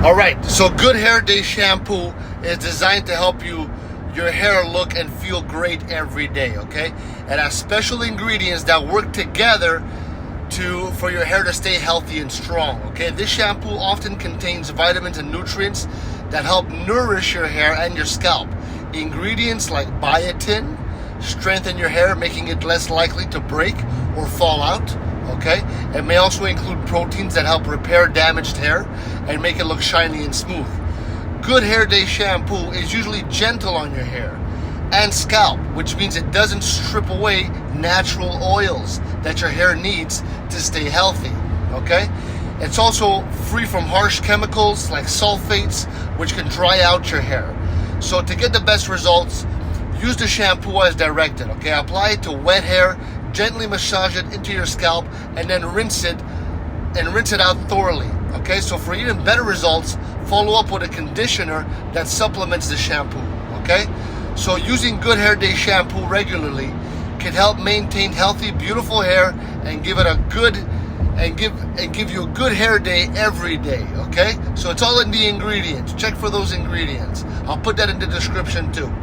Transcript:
All right, so Good Hair Day shampoo is designed to help your hair look and feel great every day, okay? It has special ingredients that work together for your hair to stay healthy and strong, okay? This shampoo often contains vitamins and nutrients that help nourish your hair and your scalp. Ingredients like biotin strengthen your hair, making it less likely to break or fall out, okay? It may also include proteins that help repair damaged hair and make it look shiny and smooth. Good Hair Day shampoo is usually gentle on your hair and scalp, which means it doesn't strip away natural oils that your hair needs to stay healthy, okay? It's also free from harsh chemicals like sulfates, which can dry out your hair. So to get the best results, use the shampoo as directed, okay? Apply it to wet hair, gently massage it into your scalp, and then rinse it out thoroughly, okay? So for even better results, follow up with a conditioner that supplements the shampoo, okay? So using Good Hair Day shampoo regularly can help maintain healthy, beautiful hair and give you a good hair day every day, okay? So it's all in the ingredients. Check for those ingredients. I'll put that in the description too.